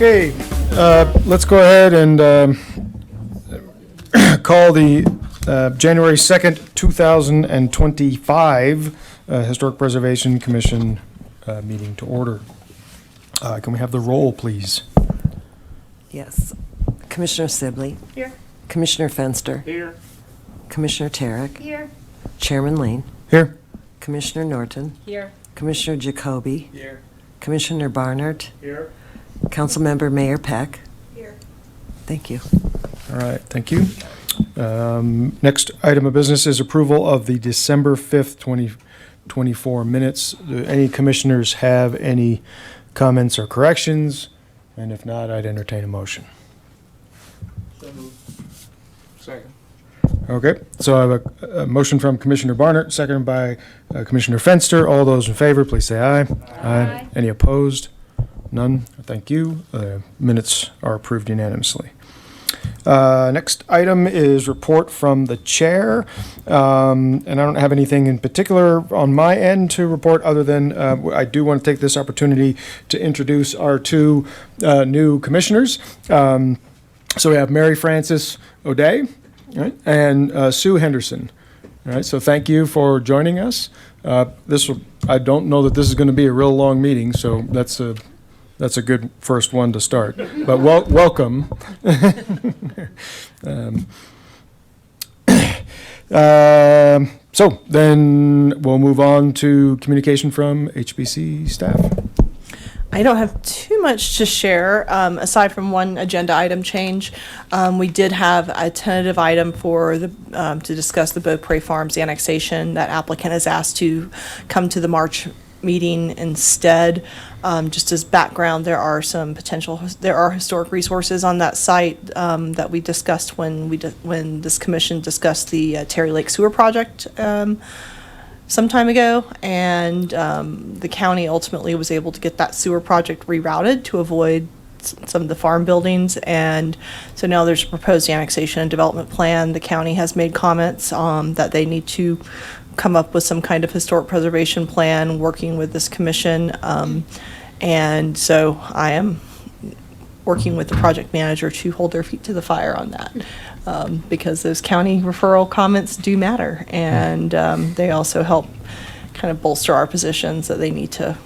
Okay, let's go ahead and call the January 2nd, 2025 Historic Preservation Commission meeting to order. Can we have the roll, please? Yes. Commissioner Sibley. Here. Commissioner Fenster. Here. Commissioner Tarrick. Here. Chairman Lane. Here. Commissioner Norton. Here. Commissioner Jacoby. Here. Commissioner Barnard. Here. Councilmember Mayor Peck. Here. Thank you. All right, thank you. Next item of business is approval of the December 5th, 2024 minutes. Do any commissioners have any comments or corrections? And if not, I'd entertain a motion. So moved. Second. Okay, so I have a motion from Commissioner Barnard, seconded by Commissioner Fenster. All those in favor, please say aye. Aye. Any opposed? None. Thank you. Minutes are approved unanimously. Next item is report from the chair. And I don't have anything in particular on my end to report other than I do want to take this opportunity to introduce our two new commissioners. So we have Mary Frances O'Day, right, and Sue Henderson. All right, so thank you for joining us. I don't know that this is going to be a real long meeting, so that's a good first one to start. But welcome. So then we'll move on to communication from HBC staff. I don't have too much to share, aside from one agenda item change. We did have a tentative item for the to discuss the Beaupre Farms annexation. That applicant has asked to come to the March meeting instead. Just as background, there are historic resources on that site that we discussed when this commission discussed the Terry Lake Sewer Project some time ago, and the county ultimately was able to get that sewer project rerouted to avoid some of the farm buildings, and so now there's a proposed annexation and development plan. The county has made comments that they need to come up with some kind of historic preservation plan working with this commission, and so I am working with the project manager to hold their feet to the fire on that, because those county referral comments do matter, and they also help kind of bolster our positions that they need to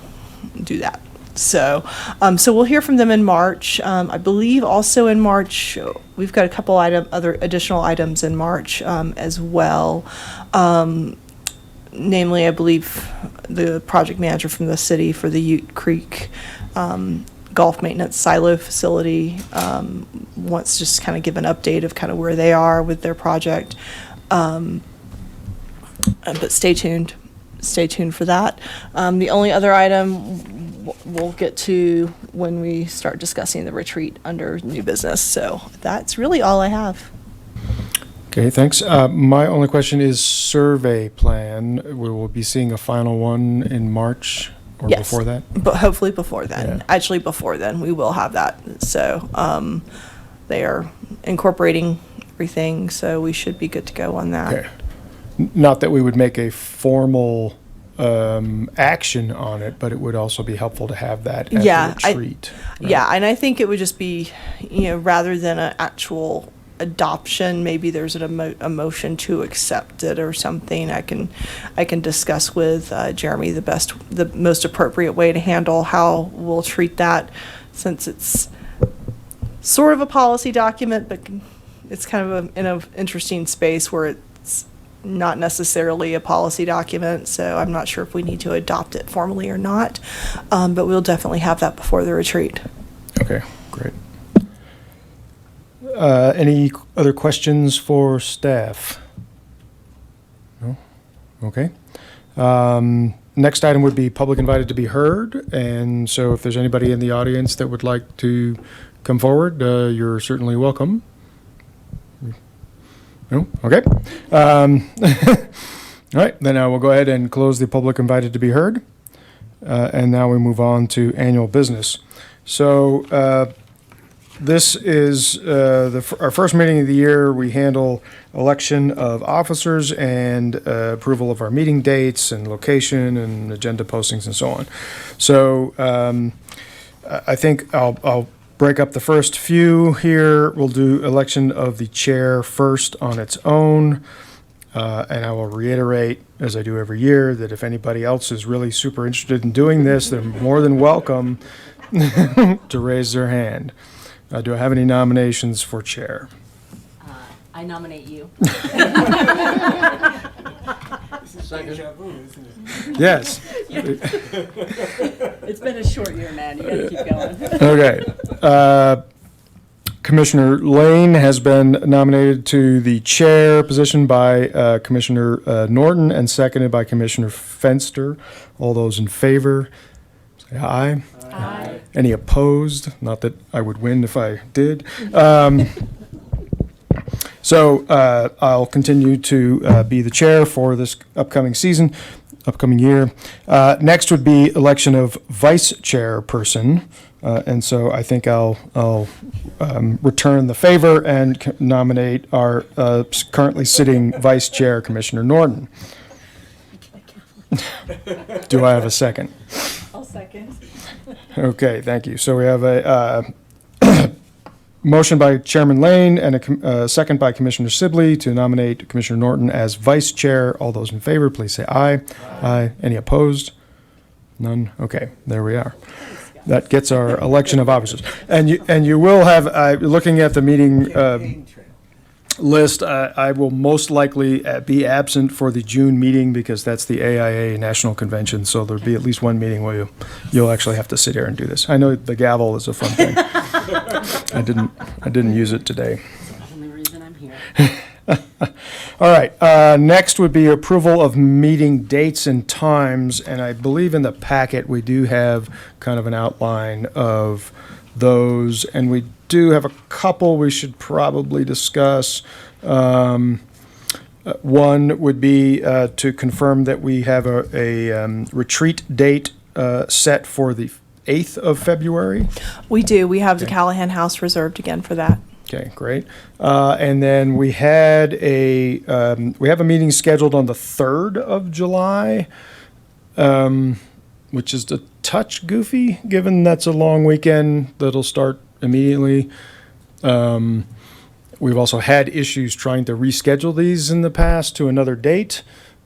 do that. So we'll hear from them in March. I believe also in March we've got a couple other additional items in March as well. Namely, I believe the project manager from the city for the Ute Creek golf maintenance silo facility wants to just kind of give an update of kind of where they are with their project. But stay tuned for that. The only other item we'll get to when we start discussing the retreat under new business. So that's really all I have. Okay, thanks. My only question is survey plan. We will be seeing a final one in March or Yes, before that? but hopefully before then. Yeah. Actually, before then, we will have that. So they are incorporating everything, so we should be good to go on that. Okay. Not that we would make a formal action on it, but it would also be helpful to have that at the retreat. Right? Yeah, and I think it would just be, rather than an actual adoption, maybe there's a motion to accept it or something. I can discuss with Jeremy the most appropriate way to handle how we'll treat that, since it's sort of a policy document, but it's kind of in an interesting space where it's not necessarily a policy document. So I'm not sure if we need to adopt it formally or not, but we'll definitely have that before the retreat. Okay, great. Any other questions for staff? No? Okay. Next item would be public invited to be heard. And so if there's anybody in the audience that would like to come forward, you're certainly welcome. No? Okay. All right, then I will go ahead and close the public invited to be heard. And now we move on to annual business. So this is our first meeting of the year. We handle election of officers and approval of our meeting dates and location and agenda postings and so on. So I think I'll break up the first few here. We'll do election of the chair first on its own. And I will reiterate, as I do every year, that if anybody else is really super interested in doing this, they're more than welcome to raise their hand. Do I have any nominations for chair? I nominate you. Yes. It's been a short year, man. You gotta keep going. Okay. Commissioner Lane has been nominated to the chair position by Commissioner Norton and seconded by Commissioner Fenster. All those in favor, say aye. Aye. Any opposed? Not that I would win if I did. So I'll continue to be the chair for this upcoming year. Next would be election of vice chairperson. And so I think I'll return the favor and nominate our currently sitting vice chair, Commissioner Norton. Do I have a second? I'll second. Okay, thank you. So we have a motion by Chairman Lane and a second by Commissioner Sibley to nominate Commissioner Norton as vice chair. All those in favor, please say aye. Aye. Any opposed? None? Okay, there we are. That gets our election of officers. And you will have, looking at the meeting list, I will most likely be absent for the June meeting because that's the AIA National Convention. So there'll be at least one meeting where you'll actually have to sit here and do this. I know the gavel is a fun thing. I didn't use it today. That's the only reason I'm here. All right, next would be approval of meeting dates and times, and I believe in the packet we do have kind of an outline of those, and we do have a couple we should probably discuss. One would be to confirm that we have a retreat date set for the 8th of February. We do. We have the Okay. Callahan House reserved again for that. Okay, great. And then we have a meeting scheduled on the 3rd of July, which is a touch goofy, given that's a long weekend that'll start immediately. We've also had issues trying to reschedule these in the past to another date,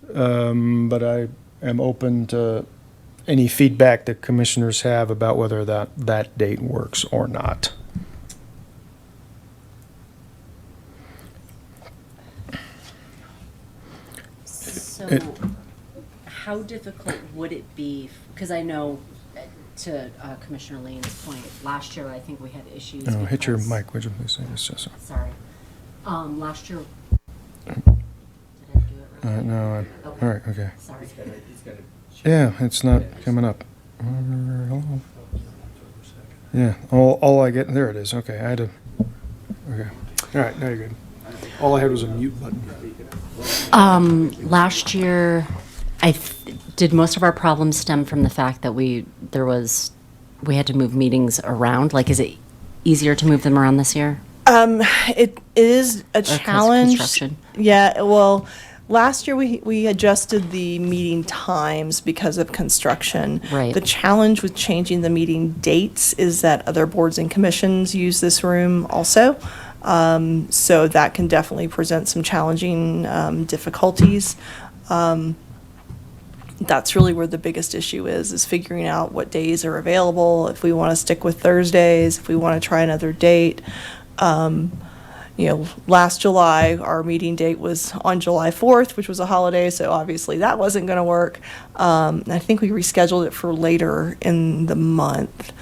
but I am open to any feedback that commissioners have about whether that date works or not. So, It- how difficult would it be? Because I know, to Commissioner Lane's point, last year I think we had issues. Oh, hit your because- mic, would you please? Sorry. Last year. Did I do it right? No, Okay. all right, okay. Sorry. Yeah, it's not coming up. Hello? Yeah, all I get, there it is, okay, I had to, okay. All right, now you're good. All I had was a mute button. Last year, did most of our problems stem from the fact that we had to move meetings around? Like, is it easier to move them around this year? It is a challenge. construction. Yeah, well, last year we adjusted the meeting times because of construction. Right. The challenge with changing the meeting dates is that other boards and commissions use this room also. So that can definitely present some challenging difficulties. That's really where the biggest issue is figuring out what days are available, if we want to stick with Thursdays, if we want to try another date. Last July, our meeting date was on July 4th, which was a holiday, so obviously that wasn't going to work. I think we rescheduled it for later in the month,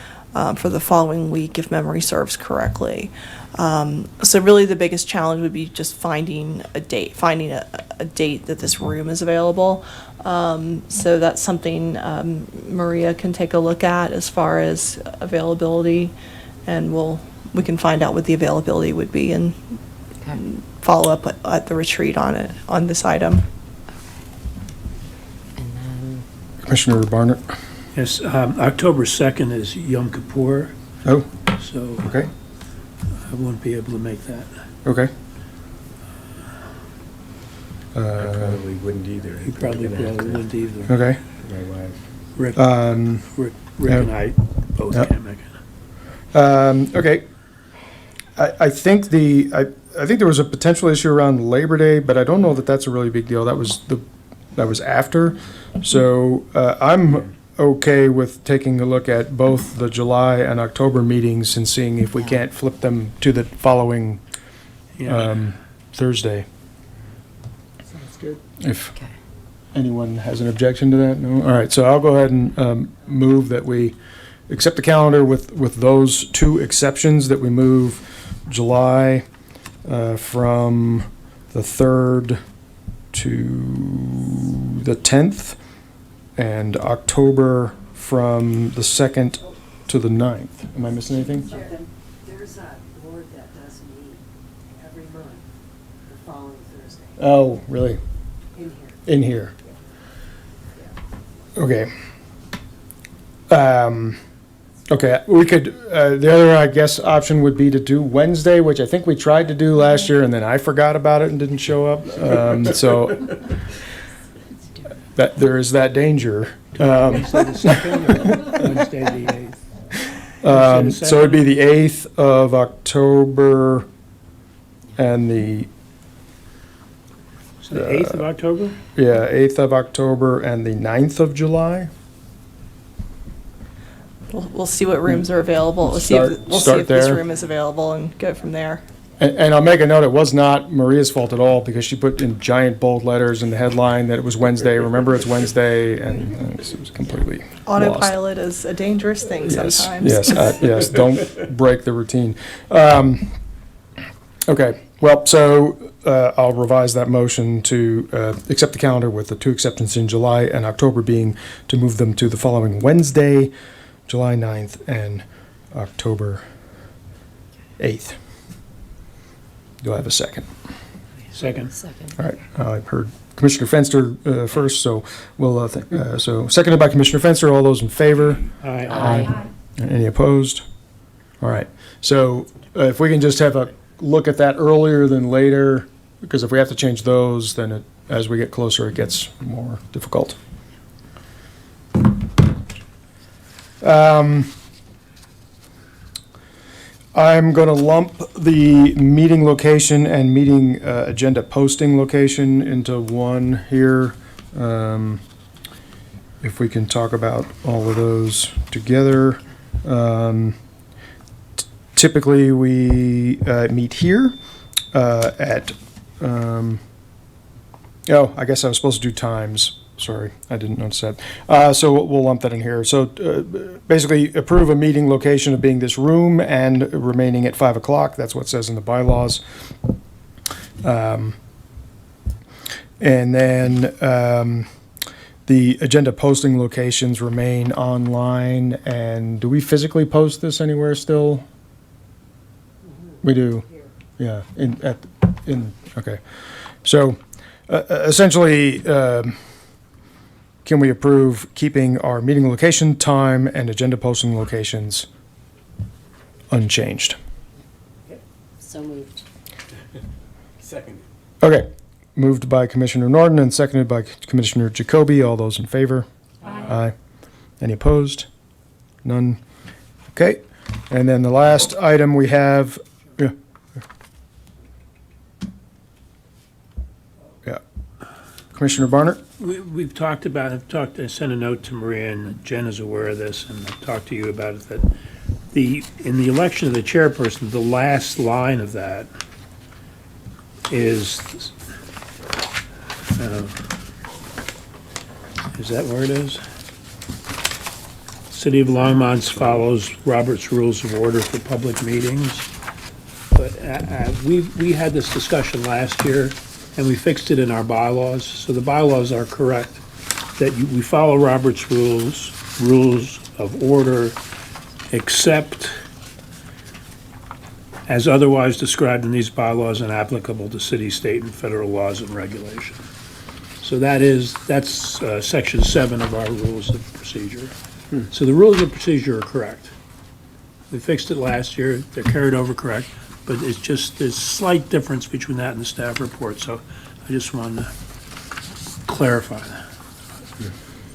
for the following week, if memory serves correctly. So really the biggest challenge would be just finding a date that this room is available. So that's something Maria can take a look at as far as availability, and we can find out what the availability would be and follow up at the retreat on this item. And then, Commissioner Barnett? Yes, October 2nd is Yom Kippur, Oh, so okay, I won't be able to make that. okay. Probably wouldn't either. You probably wouldn't either. Okay. My wife. Rick Um, and I both Yep. can't make it. Okay. I think I think there was a potential issue around Labor Day, but I don't know that that's a really big deal. That was after. So I'm okay with taking a look at both the July and October meetings and seeing if we Yeah. can't flip them to the following Yeah. Thursday. Sounds good. If Okay. anyone has an objection to that? No? All right, so I'll go ahead and move that we accept the calendar with those two exceptions, that we move July from the 3rd to the 10th, and October from the 2nd to the 9th. Am I missing anything? There's a board that does meet every month, the following Thursday, Oh, really? in here. In here? Okay. Okay, we could, the other, I guess, option would be to do Wednesday, which I think we tried to do last year, and then I forgot about it and didn't show up. So that, there is that danger. Wednesday the 2nd or Wednesday the 8th? So it'd be the 8th of October and the, So the 8th of October? yeah, 8th of October and the 9th of July. We'll see what rooms are available. We'll see Start if this there. room is available and go from there. And I'll make a note, it was not Maria's fault at all, because she put in giant bold letters in the headline that it was Wednesday. Remember, it's Wednesday, and it was completely lost. Autopilot is a dangerous thing Yes, sometimes. yes, don't break the routine. Okay, well, so I'll revise that motion to accept the calendar with the two exceptions in July and October, being to move them to the following Wednesday, July 9th and October 8th. Do I have a second? Second. Second. All right, I heard Commissioner Fenster first, so we'll, so seconded by Commissioner Fenster. All those in favor? Aye. Aye. Any opposed? All right, so if we can just have a look at that earlier than later, because if we have to change those, then it, as we get closer, it gets more difficult. I'm going to lump the meeting location and meeting agenda posting location into one here. If we can talk about all of those together. Typically, we meet here at, oh, I guess I was supposed to do times. Sorry, I didn't notice that. So we'll lump that in here. So basically, approve a meeting location of being this room and remaining at 5 o'clock. That's what it says in the bylaws. And then the agenda posting locations remain online. And do we physically post this anywhere still? We do. Yeah. Okay. So essentially, can we approve keeping our meeting location, time, and agenda posting locations unchanged? So moved. Second. Okay, moved by Commissioner Norton and seconded by Commissioner Jacoby. All those in favor? Aye. Any opposed? None? Okay, and then the last item we have, yeah. Commissioner Barnett? We've talked about, I sent a note to Maria, and Jen is aware of this, and I've talked to you about it, that in the election of the chairperson, the last line of that is that where it is? City of Longmont follows Robert's Rules of Order for public meetings. But we had this discussion last year, and we fixed it in our bylaws. So the bylaws are correct, that we follow Robert's rules of order, except as otherwise described in these bylaws and applicable to city, state, and federal laws and regulations. So that's section 7 of our rules of procedure. So the rules of procedure are correct. We fixed it last year, they're carried over correct, but it's just, there's slight difference between that and the staff report, so I just wanted to clarify that.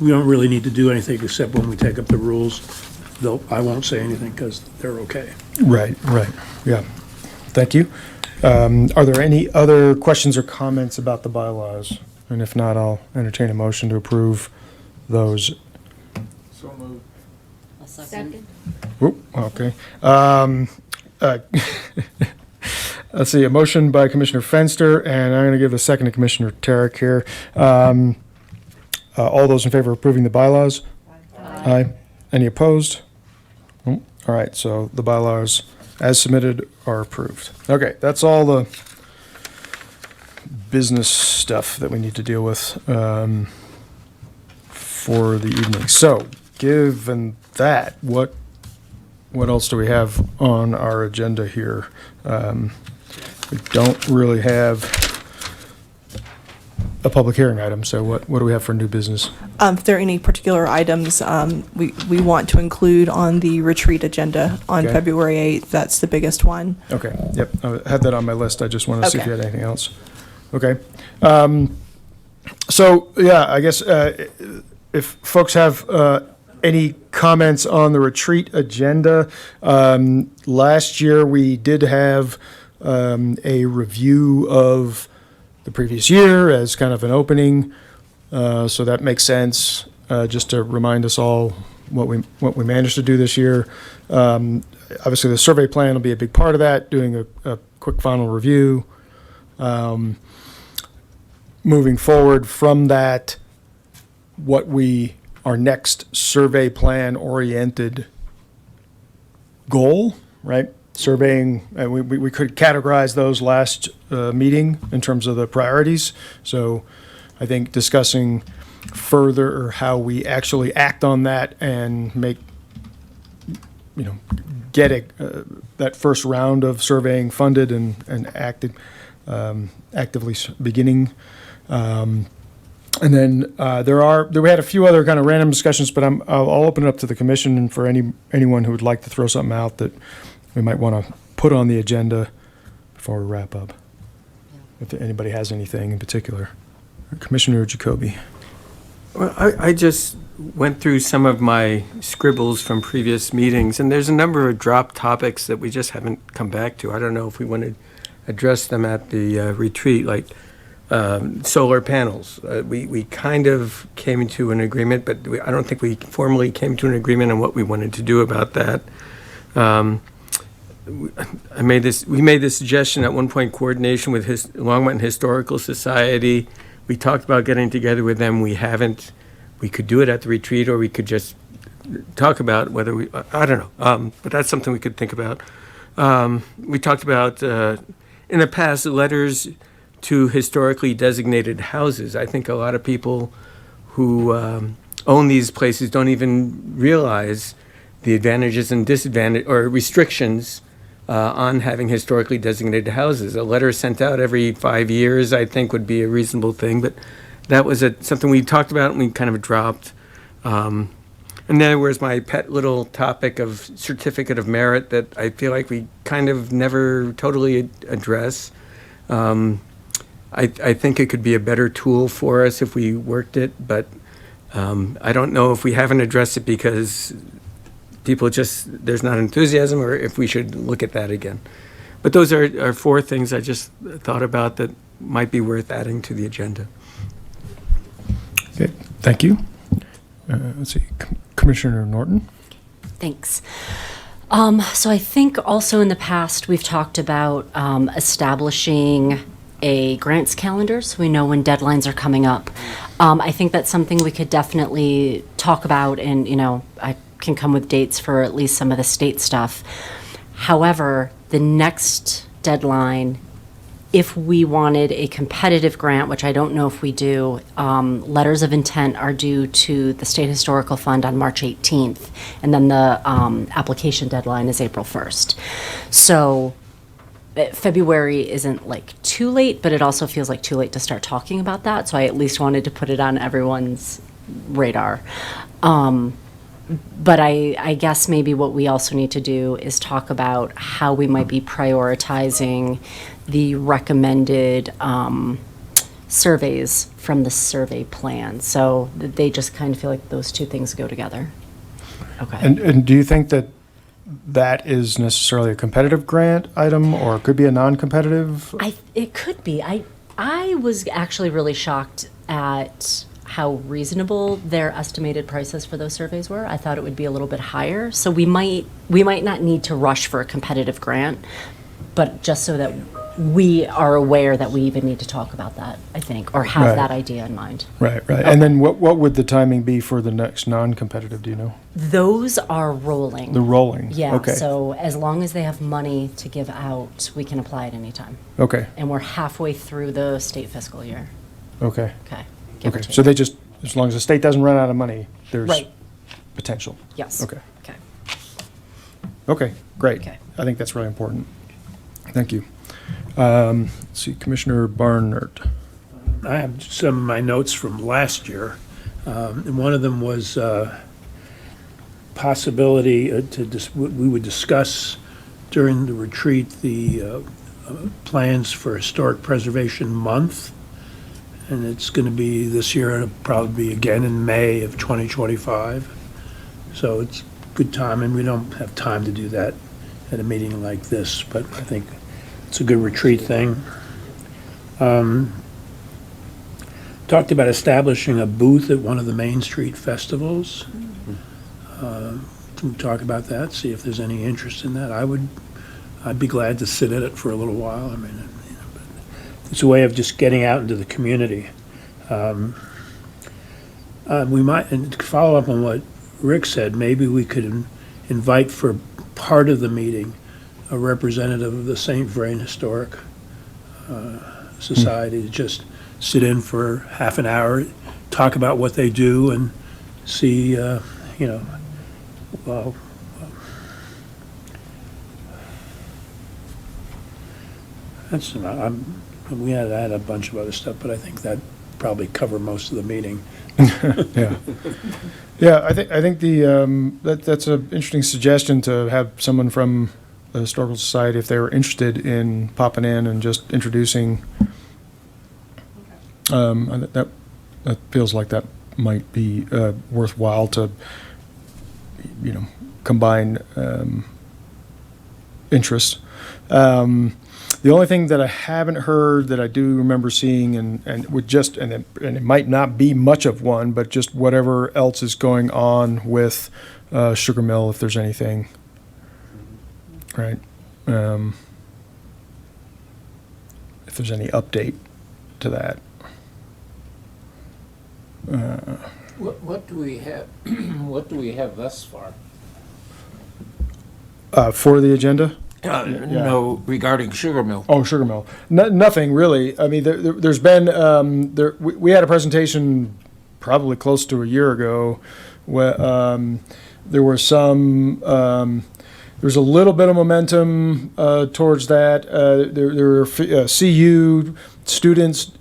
We don't really need to do anything except when we take up the rules, I won't say anything because they're okay. Right, yeah. Thank you. Are there any other questions or comments about the bylaws? And if not, I'll entertain a motion to approve those. So moved. Second. Oop, okay. Let's see, a motion by Commissioner Fenster, and I'm going to give the second to Commissioner Tarrick here. All those in favor of approving the bylaws? Aye. Any opposed? All right, so the bylaws as submitted are approved. Okay, that's all the business stuff that we need to deal with for the evening. So, given that, what else do we have on our agenda here? We don't really have a public hearing item, so what do we have for new business? If there are any particular items we want to include on the retreat agenda on Okay. February 8th, that's the biggest one. Okay, yep, I had that on my list. I just wanted to see if you Okay. had anything else. Okay. So, yeah, I guess if folks have any comments on the retreat agenda, last year we did have a review of the previous year as kind of an opening, so that makes sense, just to remind us all what we managed to do this year. Obviously, the survey plan will be a big part of that, doing a quick final review. Moving forward from that, our next survey plan oriented goal, right? Surveying, we could categorize those last meeting in terms of the priorities. So I think discussing further how we actually act on that and get that first round of surveying funded and actively beginning. And then we had a few other kind of random discussions, but I'll open it up to the commission and for anyone who would like to throw something out that we might want to put on the agenda before we wrap up. If anybody has anything in particular. Commissioner Jacoby. Well, I just went through some of my scribbles from previous meetings, and there's a number of drop topics that we just haven't come back to. I don't know if we want to address them at the retreat, like solar panels. We kind of came into an agreement, but I don't think we formally came to an agreement on what we wanted to do about that. We made this suggestion at one point, coordination with Longmont Historical Society. We talked about getting together with them. We haven't. We could do it at the retreat, or we could just talk about whether I don't know. But that's something we could think about. We talked about in the past letters to historically designated houses. I think a lot of people who own these places don't even realize the advantages and disadvantages or restrictions on having historically designated houses. A letter sent out every 5 years, I think, would be a reasonable thing, but that was something we talked about and we kind of dropped. And then was my pet little topic of certificate of merit that I feel like we kind of never totally address. I think it could be a better tool for us if we worked it, but I don't know if we haven't addressed it because there's not enthusiasm, or if we should look at that again. But those are four things I just thought about that might be worth adding to the agenda. Okay, thank you. Let's see, Commissioner Norton. Thanks. So I think also in the past, we've talked about establishing a grants calendar so we know when deadlines are coming up. I think that's something we could definitely talk about, and, I can come with dates for at least some of the state stuff. However, the next deadline, if we wanted a competitive grant, which I don't know if we do, letters of intent are due to the State Historical Fund on March 18th, and then the application deadline is April 1st. So February isn't too late, but it also feels like too late to start talking about that. So I at least wanted to put it on everyone's radar. But I guess maybe what we also need to do is talk about how we might be prioritizing the recommended surveys from the survey plan. So they just kind of feel like those two things go together. Okay. And do you think that that is necessarily a competitive grant item, or it could be a non-competitive? It could be. I was actually really shocked at how reasonable their estimated prices for those surveys were. I thought it would be a little bit higher. So we might not need to rush for a competitive grant, but just so that we are aware that we even need to talk about that, I think, or have Right. that idea in mind. Right, right. And then what would the timing be for the next non-competitive, do you know? Those are rolling. The rolling? Yeah, Okay, so as long as they have money to give out, we can apply at any time. okay, And we're halfway through the state fiscal year. okay. Okay. Give or Okay, take. so they just, as long as the state doesn't run out of money, there's Right. potential? Yes. Okay, Okay. okay, great. Okay. I think that's really important. Thank you. Let's see, Commissioner Barnard. I have some of my notes from last year, and one of them was possibility we would discuss during the retreat the plans for Historic Preservation Month, and it's going to be this year, it'll probably be again in May of 2025. So it's good time, and we don't have time to do that at a meeting like this, but I think it's a good retreat thing. Talked about establishing a booth at one of the Main Street festivals. Can we talk about that, see if there's any interest in that? I'd be glad to sit at it for a little while. I mean, you know, but it's a way of just getting out into the community. We might, and to follow up on what Rick said, maybe we could invite for part of the meeting a representative of the St. Vrain Historic Society to just sit in for half an hour, talk about what they do, and see, well, that's not, I had a bunch of other stuff, but I think that probably cover most of the meeting. Yeah. Yeah, I think that's an interesting suggestion to have someone from the Historical Society, if they were interested in popping in and just introducing. That feels like that might be worthwhile to, combine interests. The only thing that I haven't heard that I do remember seeing, and it might not be much of one, but just whatever else is going on with Sugar Mill, if there's anything, right? If there's any update to that. What do we have, what do we have thus far? For the agenda? No, regarding Sugar Mill. Oh, Sugar Mill. Nothing really. I mean, there's been we had a presentation probably close to a year ago where there were some there's a little bit of momentum towards that. There were CU students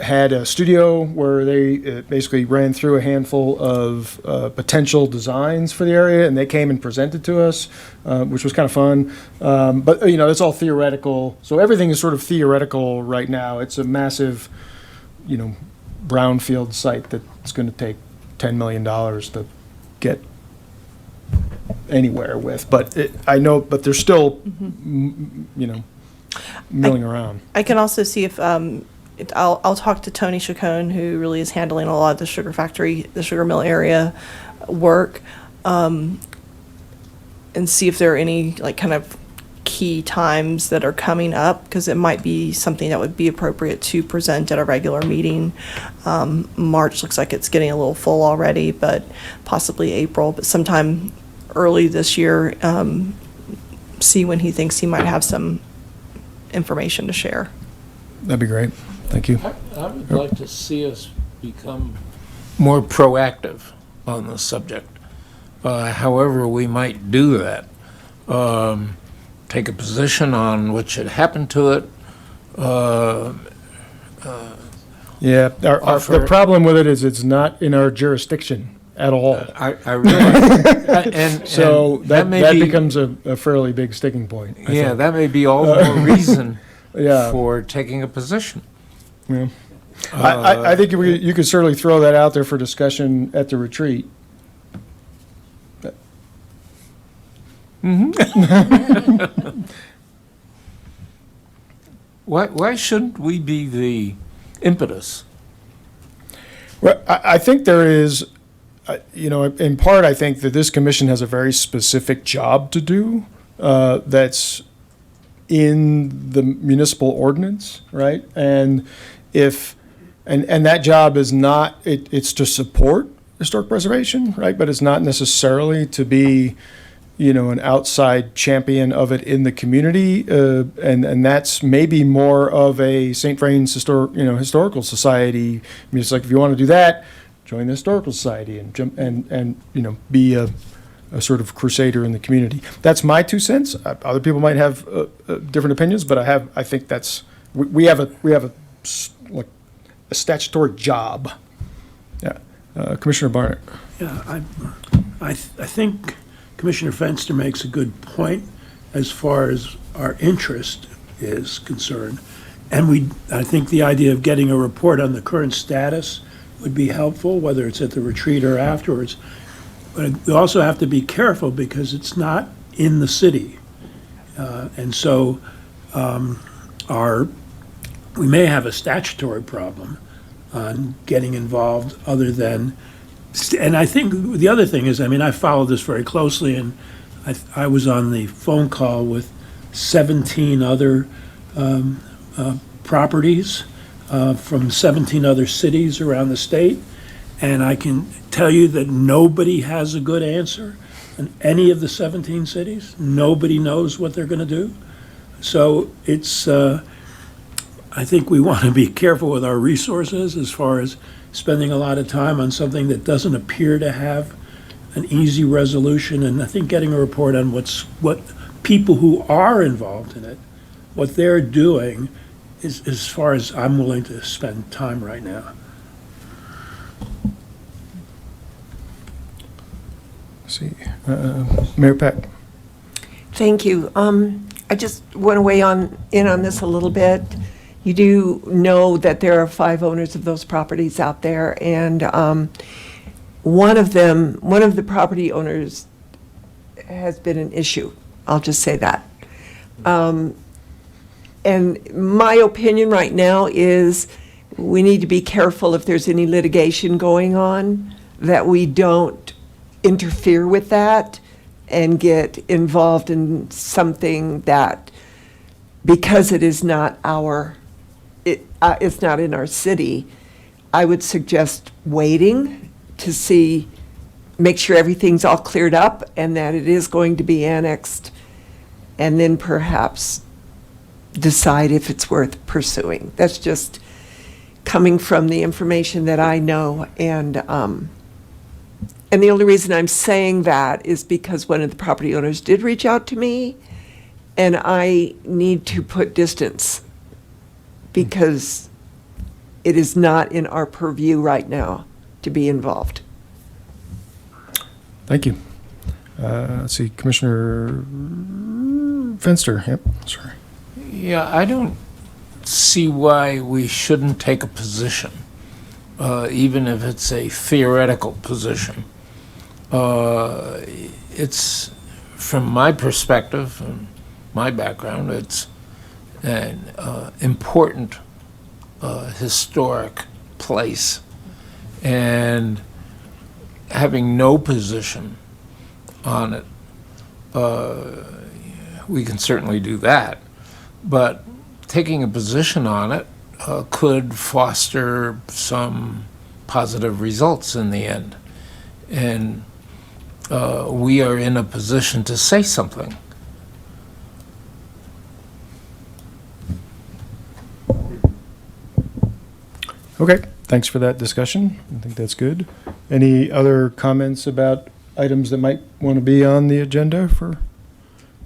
had a studio where they basically ran through a handful of potential designs for the area, and they came and presented to us, which was kind of fun. But it's all theoretical, so everything is sort of theoretical right now. It's a massive, brownfield site that's going to take $10 million to get anywhere with. But but they're still, milling around. I can also see if, I'll talk to Tony Chacon, who really is handling a lot of the sugar factory, the sugar mill area work, and see if there are any kind of key times that are coming up, because it might be something that would be appropriate to present at a regular meeting. March looks like it's getting a little full already, but possibly April, but sometime early this year, see when he thinks he might have some information to share. That'd be great. Thank you. I would like to see us become more proactive on the subject. However we might do that. Take a position on what should happen to it. Yeah, the Offer- problem with it is it's not in our jurisdiction at all. I realize, and So that may be, becomes a fairly big sticking point. I yeah, think. that may be all the more reason Yeah. for taking a position. Yeah. I think you could certainly throw that out there for discussion at the retreat. Why shouldn't we be the impetus? Well, I think there is, in part, I think that this commission has a very specific job to do that's in the municipal ordinance, right? And and that job is not, it's to support historic preservation, right? But it's not necessarily to be, an outside champion of it in the community. And that's maybe more of a St. Vrain's historical society. I mean, it's like, if you want to do that, join the historical society and jump and be a sort of crusader in the community. That's my 2 cents. Other people might have different opinions, but I think that's, we have a statutory job. Yeah. Commissioner Barnett. Yeah, I think Commissioner Fenster makes a good point as far as our interest is concerned. And I think the idea of getting a report on the current status would be helpful, whether it's at the retreat or afterwards. But we also have to be careful because it's not in the city. And so we may have a statutory problem on getting involved other than, and I think the other thing is, I followed this very closely, and I was on the phone call with 17 other properties from 17 other cities around the state, and I can tell you that nobody has a good answer in any of the 17 cities. Nobody knows what they're going to do. So it's, I think we want to be careful with our resources as far as spending a lot of time on something that doesn't appear to have an easy resolution. And I think getting a report on what people who are involved in it, what they're doing, is as far as I'm willing to spend time right now. Let's see. Mayor Peck. Thank you. I just want to weigh in on this a little bit. You do know that there are 5 owners of those properties out there, and one of the property owners has been an issue. I'll just say that. And my opinion right now is we need to be careful if there's any litigation going on, that we don't interfere with that and get involved in something that, because it is not it's not in our city, I would suggest waiting to make sure everything's all cleared up and that it is going to be annexed, and then perhaps decide if it's worth pursuing. That's just coming from the information that I know, and the only reason I'm saying that is because one of the property owners did reach out to me, and I need to put distance because it is not in our purview right now to be involved. Thank you. Let's see, Commissioner Fenster. Yep, sorry. Yeah, I don't see why we shouldn't take a position, even if it's a theoretical position. It's, from my perspective and my background, it's an important historic place, and having no position on it, we can certainly do that, but taking a position on it could foster some positive results in the end, and we are in a position to say something. Okay, thanks for that discussion. I think that's good. Any other comments about items that might want to be on the agenda for?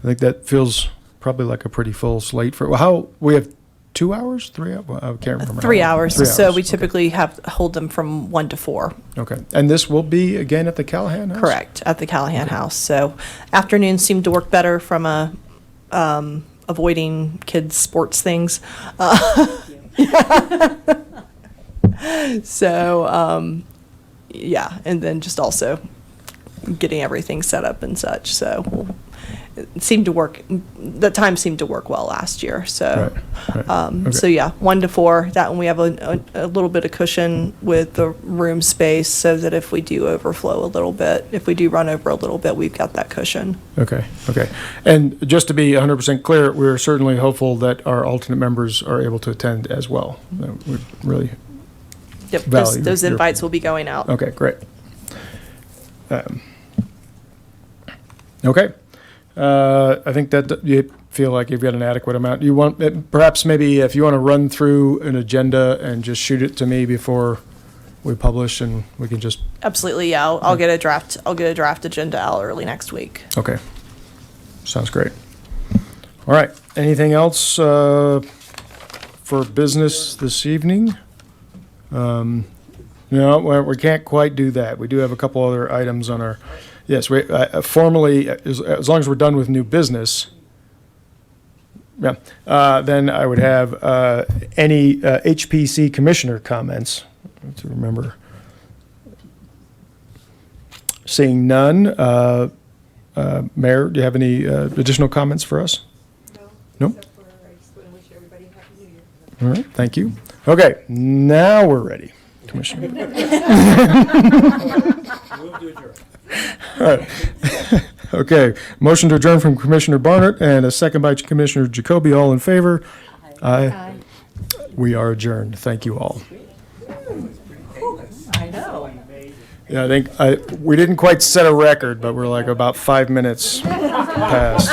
I think that feels probably like a pretty full slate for, we have 2 hours, 3 hours? I can't remember. 3 hours. 3 So hours, we okay. typically hold them from 1 to 4. Okay, and this will be again at the Callahan House? Correct, at the Callahan House. So afternoons seem to work better from avoiding kids' sports things. So, yeah, and then just also getting everything set up and such. So it seemed to work, the time seemed to work well last year, so. Right, So okay. yeah, 1 to 4, that one we have a little bit of cushion with the room space so that if we do overflow a little bit, if we do run over a little bit, we've got that cushion. Okay, okay. And just to be 100% clear, we're certainly hopeful that our alternate members are able to attend as well. We really, Yep, Value those your- invites will be going out. okay, great. Okay. I think that you feel like you've got an adequate amount. You want, perhaps maybe if you want to run through an agenda and just shoot it to me before we publish and we can just, Absolutely, yeah, I'll get a draft agenda out early next week. okay. Sounds great. All right. Anything else for business this evening? No, we can't quite do that. We do have a couple other items on our, yes, we formally, as long as we're done with new business, yeah, then I would have any HPC commissioner comments to remember. Seeing none, Mayor, do you have any additional comments for us? No. Except for, I just want to wish everybody a happy new year. All right, thank you. Okay, now we're ready, Commissioner. All right. Okay, motion to adjourn from Commissioner Barnett and a second by Commissioner Jacoby. All in favor? Aye. We are adjourned. Thank you all. I know. Yeah, I think we didn't quite set a record, but we're like about 5 minutes past.